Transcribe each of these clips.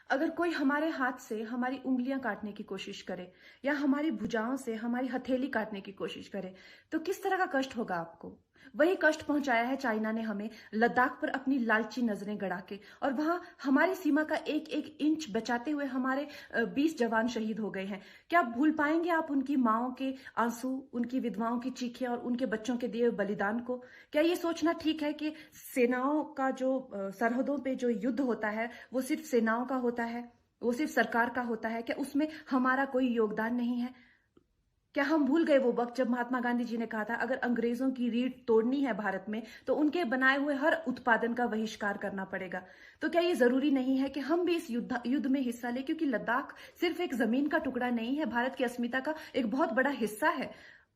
अगर कोई हमारे हाथ से हमारी उंगलियां काटने की कोशिश करे या हमारी भुजाओं से हमारी हथेली काटने की कोशिश करे तो किस तरह का कष्ट होगा आपको। वही कष्ट पहुंचाया है चाइना ने हमें लद्दाख पर अपनी लालची नजरें गड़ा के, और वहां हमारी सीमा का एक एक इंच बचाते हुए हमारे 20 जवान शहीद हो गए हैं। क्या भूल पाएंगे आप उनकी माओं के आंसू, उनकी विधवाओं की चीखें और उनके बच्चों के दिए हुए बलिदान को? क्या ये सोचना ठीक है कि सेनाओं का जो सरहदों पे जो युद्ध होता है वो सिर्फ सेनाओं का होता है, वो सिर्फ सरकार का होता है? क्या उसमें हमारा कोई योगदान नहीं है? क्या हम भूल गए वो वक्त जब महात्मा गांधी जी ने कहा था अगर अंग्रेजों की रीढ़ तोड़नी है भारत में तो उनके बनाए हुए हर उत्पादन का बहिष्कार करना पड़ेगा? तो क्या ये जरूरी नहीं है कि हम भी इस युद्ध में हिस्सा लें, क्योंकि लद्दाख सिर्फ एक जमीन का टुकड़ा नहीं है, भारत की अस्मिता का एक बहुत बड़ा हिस्सा है,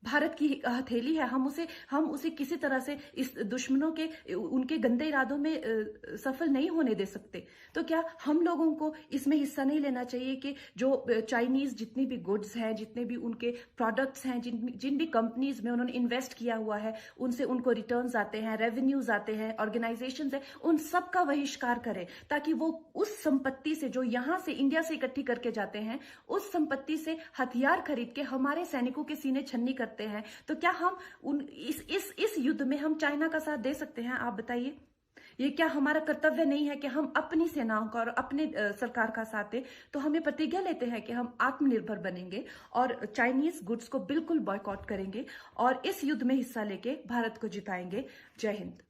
भारत की हथेली है। हम उसे किसी तरह से इस दुश्मनों के उनके गंदे इरादों में सफल नहीं होने दे सकते। तो क्या हम लोगों को इसमें हिस्सा नहीं लेना चाहिए कि जो चाइनीज जितनी भी गुड्स हैं, जितने भी उनके प्रोडक्ट्स हैं, जिन जिन भी कंपनीज में उन्होंने इन्वेस्ट किया हुआ है, उनसे उनको रिटर्न्स आते हैं, रेवेन्यूज आते हैं, ऑर्गेनाइजेशंस है, उन सब का बहिष्कार करें, ताकि वो उस संपत्ति से जो यहां से इंडिया से इकट्ठी करके जाते हैं, उस संपत्ति से हथियार खरीद के हमारे सैनिकों के सीने छन्नी करते हैं। तो क्या हम उन इस युद्ध में हम चाइना का साथ दे सकते हैं? आप बताइए। ये क्या हमारा कर्तव्य नहीं है कि हम अपनी सेनाओं का और अपने सरकार का साथ दें? तो हमें प्रतिज्ञा लेते हैं कि हम आत्मनिर्भर बनेंगे और चाइनीज गुड्स को बिल्कुल बॉयकॉट करेंगे और इस युद्ध में हिस्सा लेके भारत को जिताएंगे। जय हिंद।